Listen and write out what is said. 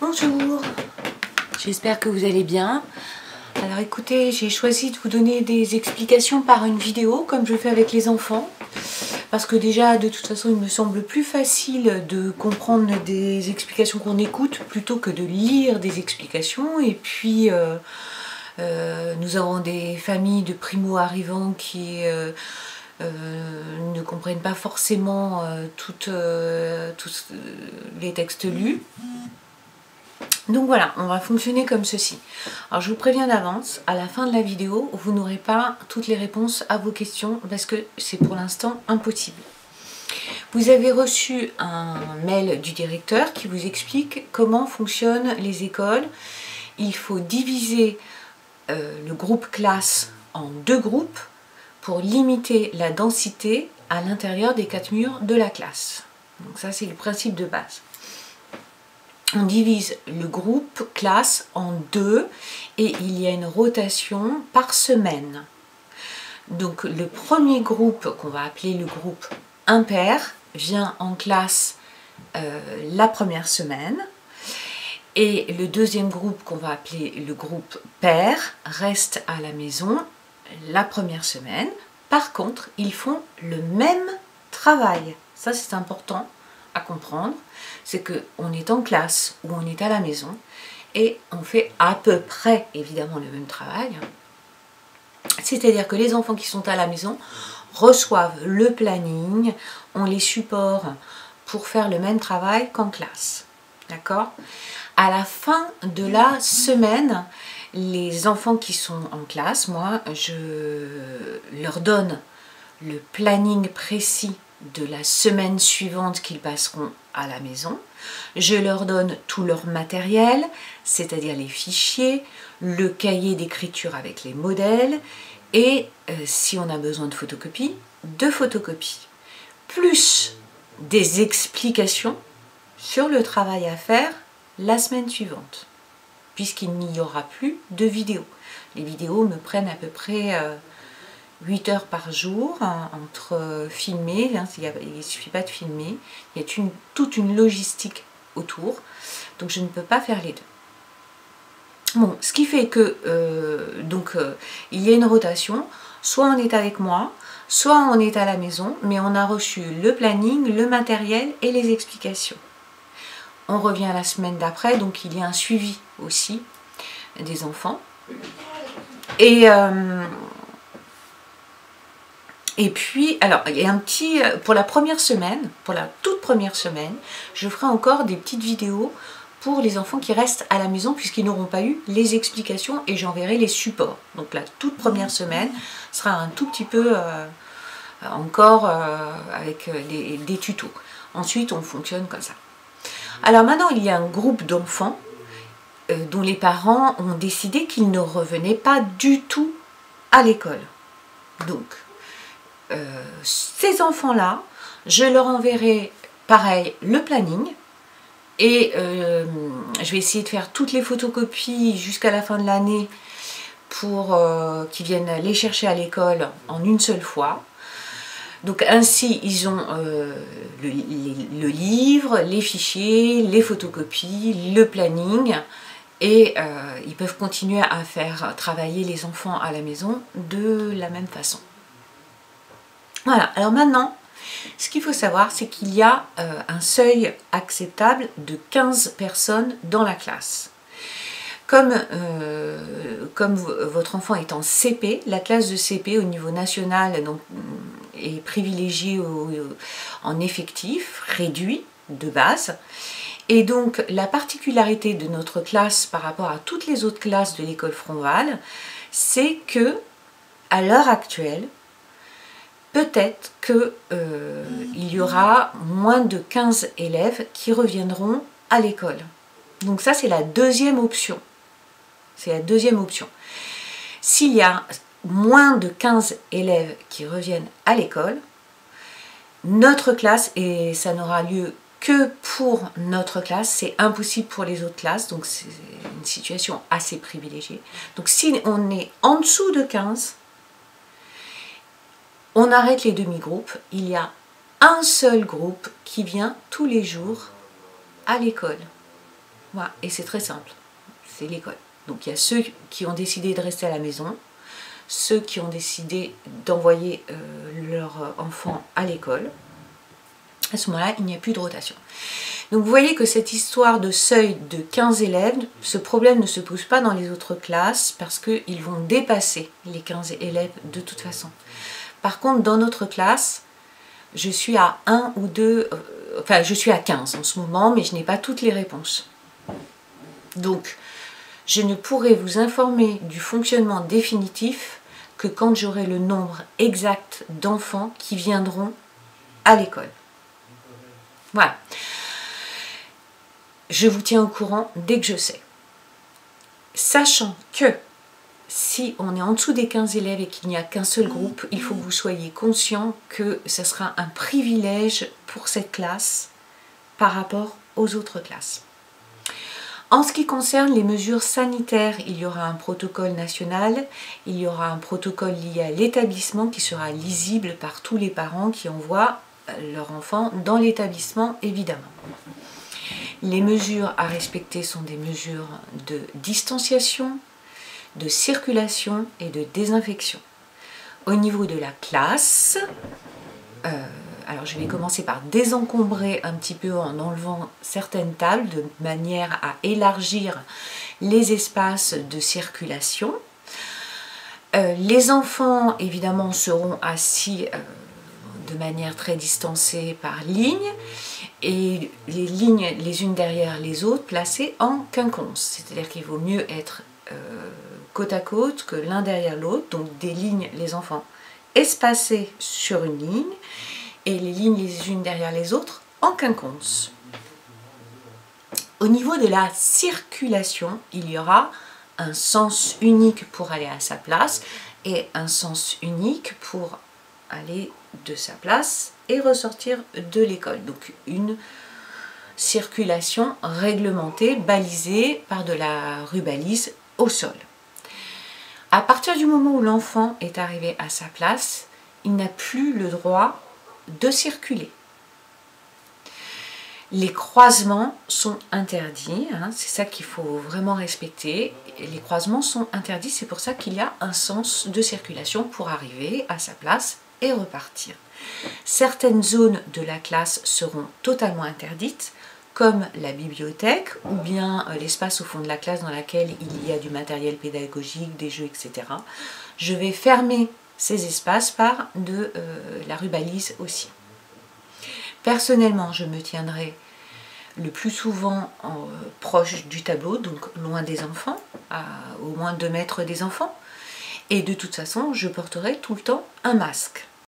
Bonjour, j'espère que vous allez bien. Alors écoutez, j'ai choisi de vous donner des explications par une vidéo comme je fais avec les enfants. Parce que déjà, de toute façon, il me semble plus facile de comprendre des explications qu'on écoute plutôt que de lire des explications. Et puis, nous avons des familles de primo-arrivants qui ne comprennent pas forcément tous les textes lus. Donc voilà, on va fonctionner comme ceci. Alors je vous préviens d'avance, à la fin de la vidéo, vous n'aurez pas toutes les réponses à vos questions parce que c'est pour l'instant impossible. Vous avez reçu un mail du directeur qui vous explique comment fonctionnent les écoles. Il faut diviser le groupe classe en deux groupes pour limiter la densité à l'intérieur des 4 murs de la classe. Donc ça c'est le principe de base. On divise le groupe classe en deux et il y a une rotation par semaine. Donc le premier groupe qu'on va appeler le groupe impair vient en classe la première semaine et le deuxième groupe qu'on va appeler le groupe pair reste à la maison la première semaine. Par contre, ils font le même travail. Ça c'est important à comprendre, c'est qu'on est en classe ou on est à la maison et on fait à peu près évidemment le même travail. C'est-à-dire que les enfants qui sont à la maison reçoivent le planning, on les supporte pour faire le même travail qu'en classe. D'accord ? À la fin de la semaine, les enfants qui sont en classe, moi, je leur donne le planning précis de la semaine suivante qu'ils passeront à la maison. Je leur donne tout leur matériel, c'est-à-dire les fichiers, le cahier d'écriture avec les modèles et si on a besoin de photocopies, plus des explications sur le travail à faire la semaine suivante, puisqu'il n'y aura plus de vidéos. Les vidéos me prennent à peu près 8 heures par jour, hein, entre filmer, hein, il ne suffit pas de filmer, il y a toute une logistique autour, donc je ne peux pas faire les deux. Bon, ce qui fait que il y a une rotation, soit on est avec moi, soit on est à la maison, mais on a reçu le planning, le matériel et les explications. On revient la semaine d'après, donc il y a un suivi aussi des enfants. Et puis, alors, il y a un petit, pour la première semaine, pour la toute première semaine, je ferai encore des petites vidéos pour les enfants qui restent à la maison puisqu'ils n'auront pas eu les explications et j'enverrai les supports. Donc la toute première semaine sera un tout petit peu encore avec des tutos. Ensuite, on fonctionne comme ça. Alors maintenant, il y a un groupe d'enfants dont les parents ont décidé qu'ils ne revenaient pas du tout à l'école. Donc, ces enfants-là, je leur enverrai pareil le planning et je vais essayer de faire toutes les photocopies jusqu'à la fin de l'année pour qu'ils viennent les chercher à l'école en une seule fois. Donc ainsi, ils ont le livre, les fichiers, les photocopies, le planning et ils peuvent continuer à faire travailler les enfants à la maison de la même façon. Voilà, alors maintenant, ce qu'il faut savoir, c'est qu'il y a un seuil acceptable de 15 personnes dans la classe. Comme votre enfant est en CP, la classe de CP au niveau national donc, est privilégiée en effectif réduit de base. Et donc la particularité de notre classe par rapport à toutes les autres classes de l'école Fronval, c'est que à l'heure actuelle, peut-être qu'il y aura moins de 15 élèves qui reviendront à l'école. Donc ça, c'est la deuxième option. C'est la deuxième option. S'il y a moins de 15 élèves qui reviennent à l'école, notre classe, et ça n'aura lieu que pour notre classe, c'est impossible pour les autres classes, donc c'est une situation assez privilégiée. Donc si on est en dessous de 15, on arrête les demi-groupes, il y a un seul groupe qui vient tous les jours à l'école. Voilà. Et c'est très simple, c'est l'école. Donc il y a ceux qui ont décidé de rester à la maison, ceux qui ont décidé d'envoyer leur enfant à l'école. À ce moment-là, il n'y a plus de rotation. Donc vous voyez que cette histoire de seuil de 15 élèves, ce problème ne se pose pas dans les autres classes parce qu'ils vont dépasser les 15 élèves de toute façon. Par contre, dans notre classe, je suis à 1 ou 2, enfin je suis à 15 en ce moment, mais je n'ai pas toutes les réponses. Donc, je ne pourrai vous informer du fonctionnement définitif que quand j'aurai le nombre exact d'enfants qui viendront à l'école. Voilà. Je vous tiens au courant dès que je sais. Sachant que si on est en dessous des 15 élèves et qu'il n'y a qu'un seul groupe, il faut que vous soyez conscient que ce sera un privilège pour cette classe par rapport aux autres classes. En ce qui concerne les mesures sanitaires, il y aura un protocole national, il y aura un protocole lié à l'établissement qui sera lisible par tous les parents qui envoient leur enfant dans l'établissement, évidemment. Les mesures à respecter sont des mesures de distanciation, de circulation et de désinfection. Au niveau de la classe, alors je vais commencer par désencombrer un petit peu en enlevant certaines tables de manière à élargir les espaces de circulation. Les enfants évidemment seront assis de manière très distancée par ligne et les lignes les unes derrière les autres placées en quinconce. C'est-à-dire qu'il vaut mieux être côte à côte que l'un derrière l'autre, donc des lignes, les enfants espacés sur une ligne et les lignes les unes derrière les autres en quinconce. Au niveau de la circulation, il y aura un sens unique pour aller à sa place et un sens unique pour aller de sa place et ressortir de l'école. Donc une circulation réglementée, balisée par de la rubalise au sol. À partir du moment où l'enfant est arrivé à sa place, il n'a plus le droit de circuler. Les croisements sont interdits, hein, c'est ça qu'il faut vraiment respecter. Les croisements sont interdits, c'est pour ça qu'il y a un sens de circulation pour arriver à sa place et repartir. Certaines zones de la classe seront totalement interdites, comme la bibliothèque ou bien l'espace au fond de la classe dans laquelle il y a du matériel pédagogique, des jeux, etc. Je vais fermer ces espaces par de la rubalise aussi. Personnellement, je me tiendrai le plus souvent proche du tableau, donc loin des enfants, à au moins 2 mètres des enfants. Et de toute façon, je porterai tout le temps un masque.